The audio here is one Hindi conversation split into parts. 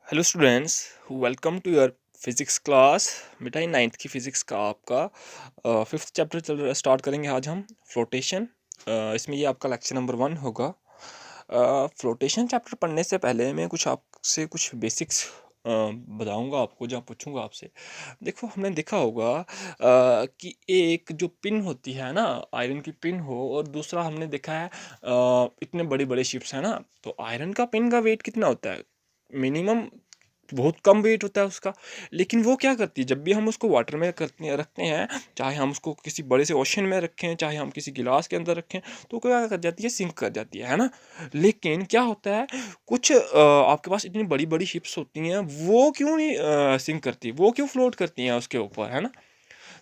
Hello students, welcome to your physics class. बेटा ये नाइन्थ की फ़िज़िक्स का आपका फिफ्थ चैप्टर स्टार्ट करेंगे आज हम फ्लोटेशन। इसमें ये आपका लेक्चर नंबर 1 होगा। फ्लोटेशन चैप्टर पढ़ने से पहले मैं आपसे कुछ बेसिक्स बताऊंगा आपको, जहाँ पूछूंगा आपसे। देखो, हमने देखा होगा कि एक जो पिन होती है ना, आयरन की पिन हो, और दूसरा हमने देखा है इतने बड़े बड़े शिप्स है ना, तो आयरन का पिन का वेट कितना होता है? मिनिमम बहुत कम वेट होता है उसका। लेकिन वो क्या करती है, जब भी हम उसको वाटर में रखते हैं, चाहे हम उसको किसी बड़े से ओशन में रखें, चाहे हम किसी गिलास के अंदर रखें, तो क्या कर जाती है, सिंक कर जाती है ना। लेकिन क्या होता है, कुछ आपके पास इतनी बड़ी बड़ी शिप्स होती हैं, वो क्यों नहीं सिंक करती, वो क्यों फ्लोट करती हैं उसके ऊपर, है ना।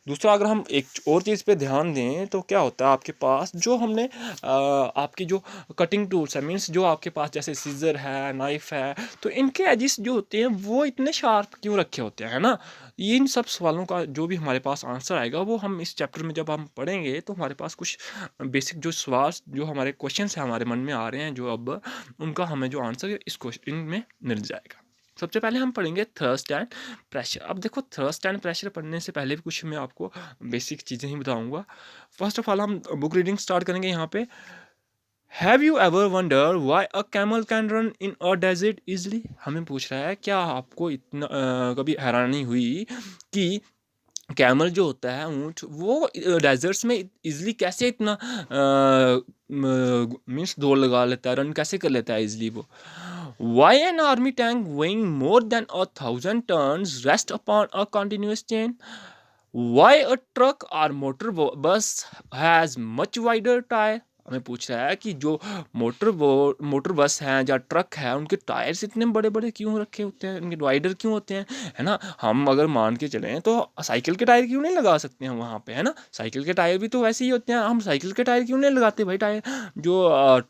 दूसरा, अगर हम एक और चीज़ पे ध्यान दें, तो क्या होता है, आपके पास जो हमने आपकी जो कटिंग टूल्स है, मीन्स जो आपके पास जैसे सीजर है, नाइफ है, तो इनके एजिस जो होते हैं वो इतने शार्प क्यों रखे होते हैं, है ना। ये इन सब सवालों का जो भी हमारे पास आंसर आएगा, वो हम इस चैप्टर में जब हम पढ़ेंगे, तो हमारे पास कुछ बेसिक जो सवाल, जो हमारे क्वेश्चन है हमारे मन में आ रहे हैं, जो अब उनका हमें जो आंसर इस क्वेश्चन में मिल जाएगा। सबसे पहले हम पढ़ेंगे थर्स्ट एंड प्रेशर। अब देखो, थर्स्ट एंड प्रेशर पढ़ने से पहले भी कुछ मैं आपको बेसिक चीज़ें ही बताऊंगा। फर्स्ट ऑफ ऑल हम बुक रीडिंग स्टार्ट करेंगे यहाँ पे। Have you ever wonder why a camel can run in a desert easily? हमें पूछ रहा है, क्या आपको इतना कभी हैरानी हुई कि कैमल जो होता है, ऊँट, वो डेजर्ट्स में इजली कैसे इतना मीन्स दौड़ लगा लेता है, रन कैसे कर लेता है इजली वो? Why an army tank weighing more than 1,000 tons rest upon a continuous chain? Why a truck or motor bus has much wider tire? हमें पूछ रहा है कि जो मोटर बस हैं या ट्रक है, उनके टायर्स इतने बड़े बड़े क्यों रखे होते हैं, उनके वाइडर क्यों होते हैं, है ना। हम अगर मान के चलें तो साइकिल के टायर क्यों नहीं लगा सकते हम वहाँ पे, है ना। साइकिल के टायर भी तो वैसे ही होते हैं, हम साइकिल के टायर क्यों नहीं लगाते भाई, टायर जो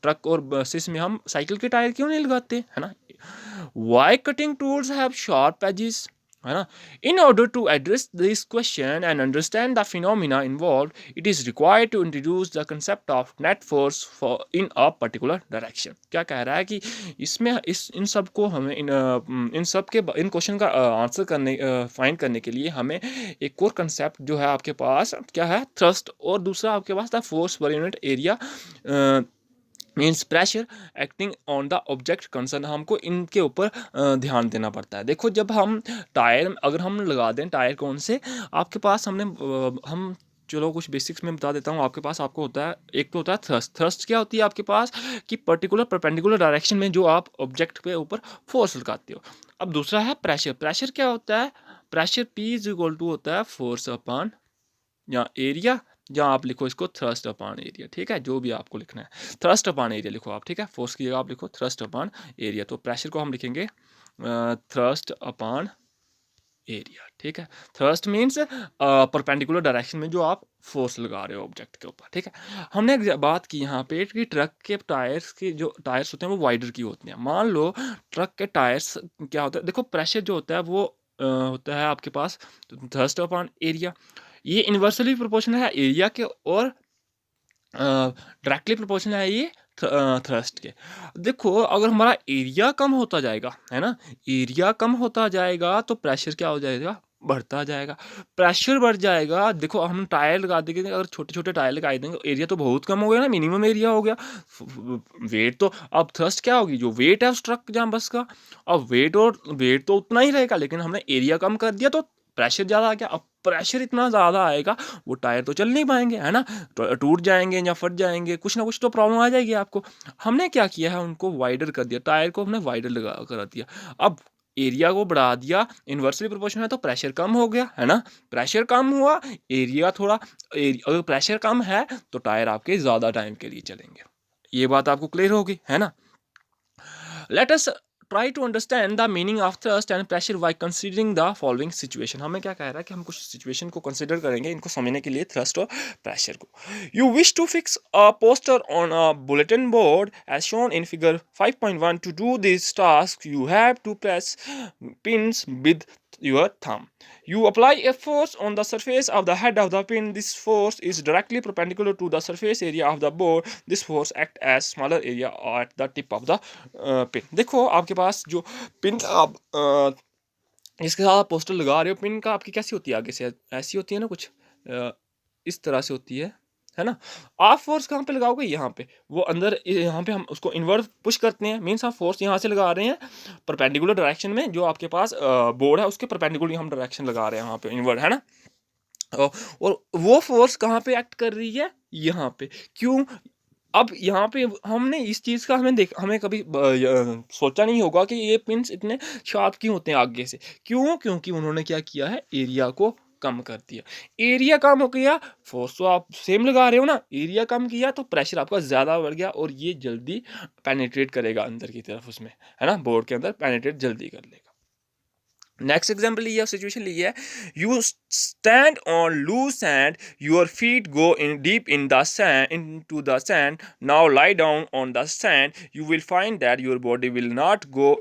ट्रक और बसेस में हम साइकिल के टायर क्यों नहीं लगाते, है ना। Why cutting tools have sharp edges, है ना। In order to address this question and understand the phenomena involved, it is required to introduce the concept of net force for in a particular direction. क्या कह रहा है कि इसमें इन सब को हमें इन क्वेश्चन का आंसर करने फाइंड करने के लिए हमें एक और कंसेप्ट जो है आपके पास, क्या है, थ्रस्ट, और दूसरा आपके पास था force per unit area, means pressure acting on the object concern. हमको इनके ऊपर ध्यान देना पड़ता है। देखो, जब हम टायर अगर हम लगा दें, टायर कौन से आपके पास, हम चलो कुछ बेसिक्स में बता देता हूँ आपके पास। आपको होता है, एक तो होता है थ्रस्ट। थ्रस्ट क्या होती है आपके पास, कि पर्टिकुलर परपेंडिकुलर डायरेक्शन में जो आप ऑब्जेक्ट पे ऊपर फोर्स लगाते हो। अब दूसरा है प्रेशर। प्रेशर क्या होता है, pressure P is equal to होता है फोर्स अपॉन या एरिया, जहाँ आप लिखो इसको थ्रस्ट अपॉन एरिया, ठीक है, जो भी आपको लिखना है, थ्रस्ट अपॉन एरिया लिखो आप, ठीक है। फोर्स की जगह आप लिखो थ्रस्ट अपॉन एरिया। तो प्रेशर को हम लिखेंगे थ्रस्ट अपॉन एरिया, ठीक है। थ्रस्ट मीन्स परपेंडिकुलर डायरेक्शन में जो आप फोर्स लगा रहे हो ऑब्जेक्ट के ऊपर, ठीक है। हमने एक बात की यहाँ पे कि ट्रक के टायर्स के जो टायर्स होते हैं वो वाइडर की होते हैं। मान लो ट्रक के टायर्स क्या होता है, देखो प्रेशर जो होता है वो होता है आपके पास थ्रस्ट अपॉन एरिया। ये इन्वर्सली प्रोपोर्शनल है एरिया के, और डायरेक्टली प्रोपोर्शनल है ये थ्रस्ट के। देखो, अगर हमारा एरिया कम होता जाएगा, है ना, एरिया कम होता जाएगा, तो प्रेशर क्या हो जाएगा, बढ़ता जाएगा। प्रेशर बढ़ जाएगा, देखो हम टायर लगा देंगे, अगर छोटे छोटे टायर लगा देंगे, एरिया तो बहुत कम हो गया ना, मिनिमम एरिया हो गया। वेट तो, अब थ्रस्ट क्या होगी, जो वेट है उस ट्रक जहाँ बस का, अब वेट तो उतना ही रहेगा, लेकिन हमने एरिया कम कर दिया तो प्रेशर ज़्यादा आ गया। अब प्रेशर इतना ज़्यादा आएगा, वो टायर तो चल नहीं पाएंगे, है ना, टूट जाएंगे या फट जाएंगे, कुछ ना कुछ तो प्रॉब्लम आ जाएगी आपको। हमने क्या किया है, उनको वाइडर कर दिया, टायर को हमने वाइडर लगा कर दिया। अब एरिया को बढ़ा दिया, इन्वर्सली प्रोपोर्शनल है, तो प्रेशर कम हो गया, है ना। प्रेशर कम हुआ, एरिया थोड़ा, अगर प्रेशर कम है तो टायर आपके ज़्यादा टाइम के लिए चलेंगे। ये बात आपको क्लियर होगी, है ना। Let us try to understand the meaning of thrust and pressure by considering the following situation. हमें क्या कह रहा है कि हम कुछ सिचुएशन को कंसिडर करेंगे इनको समझने के लिए, थ्रस्ट और प्रेशर को। You wish to fix a poster on a bulletin board as shown in figure 5.1. To do this task, you have to press pins with your thumb. You apply a force on the surface of the head of the pin. This force is directly perpendicular to the surface area of the board. This force act as smaller area at the tip of the pin. देखो आपके पास जो पिन आप इसके साथ आप पोस्टर लगा रहे हो, पिन का आपकी कैसी होती है आगे से, ऐसी होती है ना कुछ इस तरह से होती है ना। आप फोर्स कहाँ पे लगाओगे, यहाँ पे, वो अंदर यहाँ पे हम उसको इनवर्ट पुश करते हैं, मीन्स हम फोर्स यहाँ से लगा रहे हैं परपेंडिकुलर डायरेक्शन में, जो आपके पास बोर्ड है उसके परपेंडिकुलर हम डायरेक्शन लगा रहे हैं वहाँ पे इनवर्ट, है ना। और वो फोर्स कहाँ पे एक्ट कर रही है, यहाँ पे। क्यों? अब यहाँ पे हमने इस चीज़ का हमें कभी सोचा नहीं होगा कि ये पिन्स इतने शार्प क्यों होते हैं आगे से। क्यों? क्योंकि उन्होंने क्या किया है, एरिया को कम कर दिया। एरिया कम हो गया, फोर्स तो आप सेम लगा रहे हो ना, एरिया कम किया तो प्रेशर आपका ज़्यादा बढ़ गया और ये जल्दी पेनिट्रेट करेगा अंदर की तरफ उसमें, है ना, बोर्ड के अंदर पेनिट्रेट जल्दी कर लेगा। नेक्स्ट एग्जाम्पल लिया, सिचुएशन ली है, you stand on loose sand, your feet go in deep in the sand, into the sand, now lie down on the sand, you will find that your body will not go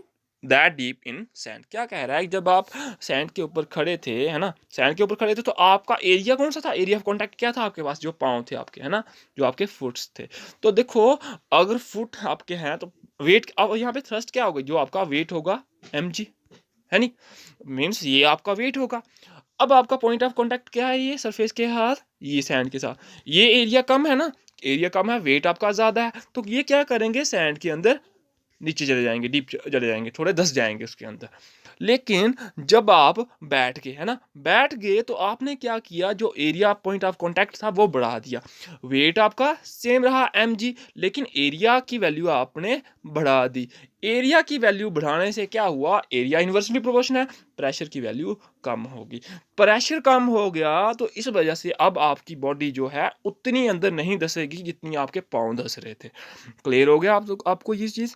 that deep in sand. क्या कह रहा है, जब आप सैंड के ऊपर खड़े थे, है ना, सैंड के ऊपर खड़े थे, तो आपका एरिया कौन सा था, एरिया ऑफ कॉन्टैक्ट क्या था आपके पास, जो पाँव थे आपके, है ना, जो आपके फुट्स थे। तो देखो अगर फुट आपके हैं तो वेट, अब यहाँ पे थ्रस्ट क्या होगा, जो आपका वेट होगा mg, है नहीं, मीन्स ये आपका वेट होगा। अब आपका पॉइंट ऑफ कांटेक्ट क्या है, ये सरफेस के साथ, ये सैंड के साथ, ये एरिया कम है ना, एरिया कम है, वेट आपका ज़्यादा है, तो ये क्या करेंगे, सैंड के अंदर नीचे चले जाएंगे, डीप चले जाएंगे, थोड़े धस जाएंगे उसके अंदर। लेकिन जब आप बैठ गए, है ना, बैठ गए तो आपने क्या किया, जो एरिया पॉइंट ऑफ कांटेक्ट था वो बढ़ा दिया, वेट आपका सेम रहा mg, लेकिन एरिया की वैल्यू आपने बढ़ा दी। एरिया की वैल्यू बढ़ाने से क्या हुआ, एरिया इन्वर्सली प्रोपोर्शनल है, प्रेशर की वैल्यू कम होगी। प्रेशर कम हो गया तो इस वजह से अब आपकी बॉडी जो है उतनी अंदर नहीं धसेगी जितनी आपके पाँव धस रहे थे। क्लियर हो गया आपको ये चीज़।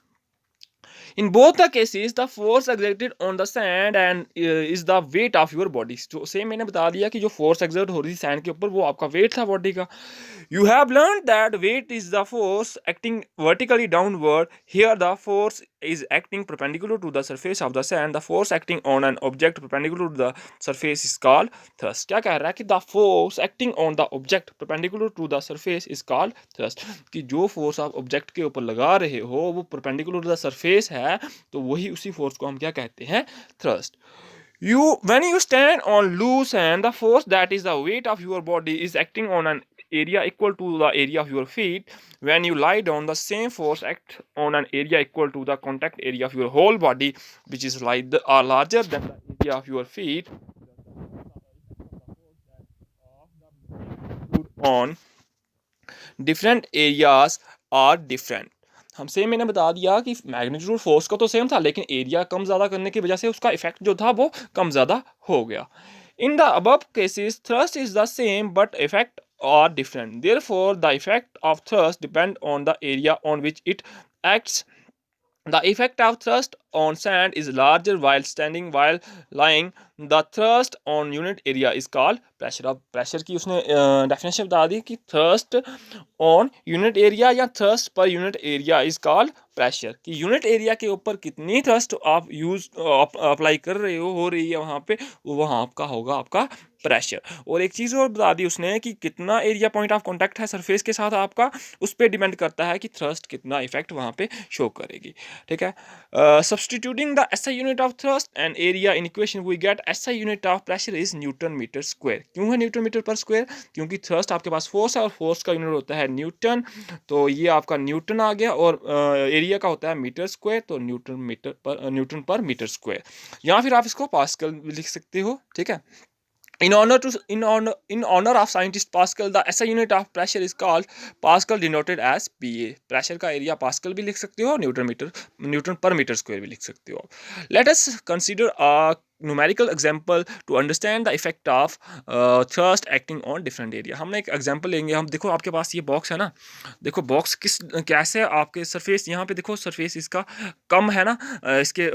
In both the cases, the force exerted on the sand and is the weight of your body. तो सेम मैंने बता दिया कि जो फोर्स एक्सर्ट हो रही थी सैंड के ऊपर वो आपका वेट था बॉडी का। You have learned that weight is the force acting vertically downward. Here the force is acting perpendicular to the surface of the sand. The force acting on an object perpendicular to the surface is called thrust. क्या कह रहा है कि the force acting on the object perpendicular to the surface is called thrust. कि जो फोर्स आप ऑब्जेक्ट के ऊपर लगा रहे हो वो परपेंडिकुलर टू द सरफेस है, तो वही उसी फोर्स को हम क्या कहते हैं, thrust. When you stand on loose sand, the force that is the weight of your body is acting on an area equal to the area of your feet. When you lie down, the same force acts on an area equal to the contact area of your whole body, which is larger than the area of your feet. On different areas are different. हम सेम मैंने बता दिया कि मैग्नीट्यूड फोर्स का तो सेम था, लेकिन एरिया कम ज़्यादा करने की वजह से उसका इफेक्ट जो था वो कम ज़्यादा हो गया। In the above cases thrust is the same but effect are different, therefore the effect of thrust depend on the area on which it acts. The effect of thrust on sand is larger while standing, while lying. The thrust on unit area is called pressure. अब प्रेशर की उसने डेफिनेशन बता दी कि थ्रस्ट ऑन यूनिट एरिया या thrust per unit area is called pressure, कि यूनिट एरिया के ऊपर कितनी थ्रस्ट आप अप्लाई कर रहे हो रही है वहाँ पे, वहाँ आपका होगा आपका प्रेशर। और एक चीज़ और बता दी उसने कि कितना एरिया पॉइंट ऑफ कांटेक्ट है सरफेस के साथ आपका, उस पर डिपेंड करता है कि थ्रस्ट कितना इफेक्ट वहाँ पे शो करेगी। ठीक है, substituting the SI unit of thrust and area in equation we get SI unit of pressure is newton metre square. क्यों है न्यूटन मीटर पर स्क्वायर, क्योंकि थ्रस्ट आपके पास फोर्स है और फोर्स का यूनिट होता है न्यूटन, तो ये आपका न्यूटन आ गया, और एरिया का होता है मीटर स्क्वायर, तो न्यूटन पर मीटर स्क्वायर, या फिर आप इसको पास्कल भी लिख सकते हो। ठीक है, in honor of scientist Pascal, the SI unit of pressure is called Pascal, denoted as PA. Pressure का एरिया पास्कल भी लिख सकते हो, न्यूटन पर मीटर स्क्वायर भी लिख सकते हो। Let us consider a numerical example to understand the effect of thrust acting on different area. हमने एक एग्जांपल लेंगे, हम देखो आपके पास ये बॉक्स है ना, देखो बॉक्स कैसे आपके सरफेस, यहाँ पे देखो सरफेस इसका कम है ना, इसके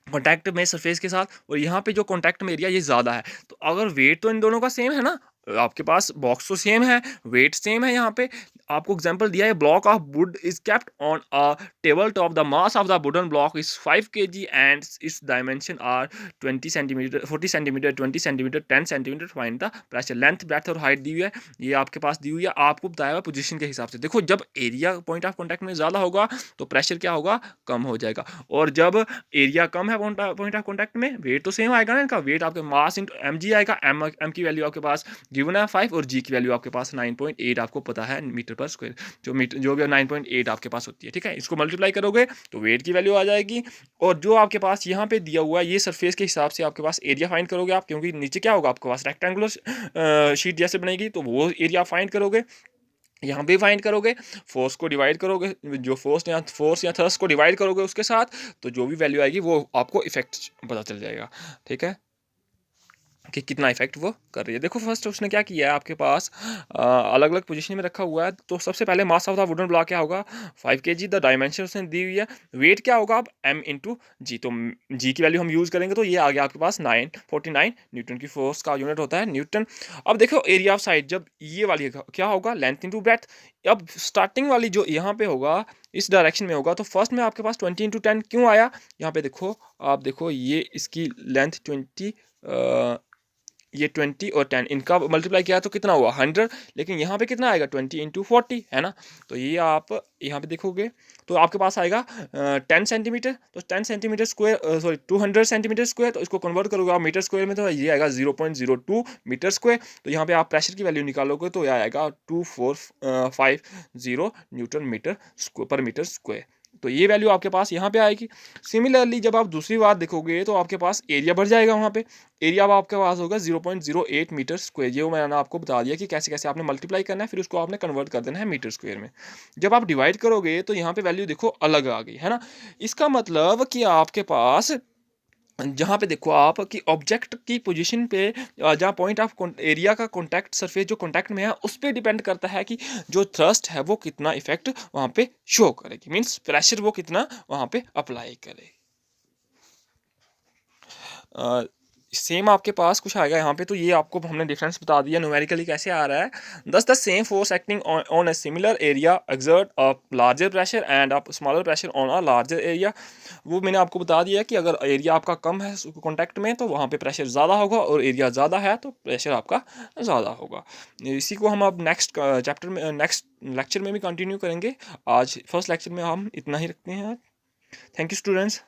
कॉन्टैक्ट में सरफेस के साथ, और यहाँ पे जो कॉन्टैक्ट में एरिया ये ज़्यादा है, तो अगर वेट तो इन दोनों का सेम है ना, आपके पास बॉक्स तो सेम है, वेट सेम है। यहाँ पे आपको एग्जांपल दिया है, block of wood is kept on a table top, the mass of the wooden block is 5 kg and its dimension are 20 centimetre, 40 centimetre, 20 centimetre, 10 centimetre. Find the pressure, length, breadth और हाइट दी हुई है, ये आपके पास दी हुई है, आपको बताया हुआ पोजीशन के हिसाब से। देखो जब एरिया पॉइंट ऑफ कॉन्टैक्ट में ज़्यादा होगा तो प्रेशर क्या होगा, कम हो जाएगा, और जब एरिया कम है पॉइंट ऑफ कॉन्टैक्ट में, वेट तो सेम आएगा ना इनका, वेट आपके मास इंटू एम जी आएगा। एम की वैल्यू आपके पास गिवन है 5 और जी की वैल्यू आपके पास 9.8 आपको पता है मीटर पर स्क्वायर, जो भी 9.8 आपके पास होती है, ठीक है। इसको मल्टीप्लाई करोगे तो वेट की वैल्यू आ जाएगी, और जो आपके पास यहाँ पे दिया हुआ है ये सरफेस के हिसाब से आपके पास एरिया फाइंड करोगे आप, क्योंकि नीचे क्या होगा आपके पास रेक्टेंगुलर शीट जैसे बनेगी, तो वो एरिया फाइंड करोगे। यहाँ पे फाइंड करोगे, फोर्स को डिवाइड करोगे, जो फोर्स या थ्रस्ट को डिवाइड करोगे उसके साथ, तो जो भी वैल्यू आएगी वो आपको इफेक्ट पता चल जाएगा, ठीक है, कि कितना इफेक्ट वो कर रही है। देखो फर्स्ट उसने क्या किया है, आपके पास अलग अलग पोजीशन में रखा हुआ है। तो सबसे पहले मास ऑफ द वुडन ब्लॉक क्या होगा, 5 kg, द डायमेंशन उसने दी हुई है, वेट क्या होगा अब m इंटू जी, तो जी की वैल्यू हम यूज़ करेंगे तो ये आ गया आपके पास 949 न्यूटन की फोर्स का यूनिट होता है न्यूटन। अब देखो एरिया ऑफ साइड, जब ये वाली क्या होगा, लेंथ इंटू ब्रेथ। अब स्टार्टिंग वाली जो यहाँ पे होगा इस डायरेक्शन में होगा, तो फर्स्ट में आपके पास 20 × 10 क्यों आया, यहाँ पे देखो, आप देखो ये इसकी लेंथ 20, ये 20 और 10 इनका मल्टीप्लाई किया तो कितना हुआ 100, लेकिन यहाँ पे कितना आएगा 20 × 40, है ना। तो ये आप यहाँ पे देखोगे तो आपके पास आएगा 10 सेंटीमीटर, तो 10 centimetre square, sorry 200 centimetre square, तो इसको कन्वर्ट करोगे आप मीटर स्क्वायर में तो ये आएगा 0.02 मीटर स्क्वायर। तो यहाँ पे आप प्रेशर की वैल्यू निकालोगे तो यह आएगा 2450 न्यूटन मीटर पर मीटर स्क्वायर। तो ये वैल्यू आपके पास यहाँ पे आएगी। सिमिलरली जब आप दूसरी बात देखोगे तो आपके पास एरिया बढ़ जाएगा, वहाँ पे एरिया अब आपके पास होगा 0.08 मीटर स्क्वायर। ये मैंने आपको बता दिया कि कैसे कैसे आपने मल्टीप्लाई करना है, फिर उसको आपने कन्वर्ट कर देना है मीटर स्क्वायर में। जब आप डिवाइड करोगे तो यहाँ पे वैल्यू देखो अलग आ गई, है ना। इसका मतलब कि आपके पास जहाँ पे देखो आप कि ऑब्जेक्ट की पोजीशन पे जहाँ पॉइंट ऑफ एरिया का कॉन्टैक्ट सरफेस जो कॉन्टैक्ट में है उस पर डिपेंड करता है कि जो थ्रस्ट है वो कितना इफेक्ट वहाँ पे शो करेगी, मीन्स प्रेशर वो कितना वहाँ पे अप्लाई करे। सेम आपके पास कुछ आएगा यहाँ पे, तो ये आपको हमने डिफरेंस बता दिया न्यूमेरिकली कैसे आ रहा है। दस the same force acting on a similar area exert a larger pressure and a smaller pressure on a larger area. वो मैंने आपको बता दिया कि अगर एरिया आपका कम है कॉन्टैक्ट में तो वहाँ पे प्रेशर ज़्यादा होगा, और एरिया ज़्यादा है तो प्रेशर आपका ज़्यादा होगा। इसी को हम अब नेक्स्ट चैप्टर में, नेक्स्ट लेक्चर में भी कंटिन्यू करेंगे। आज फर्स्ट लेक्चर में हम इतना ही रखते हैं। Thank you students.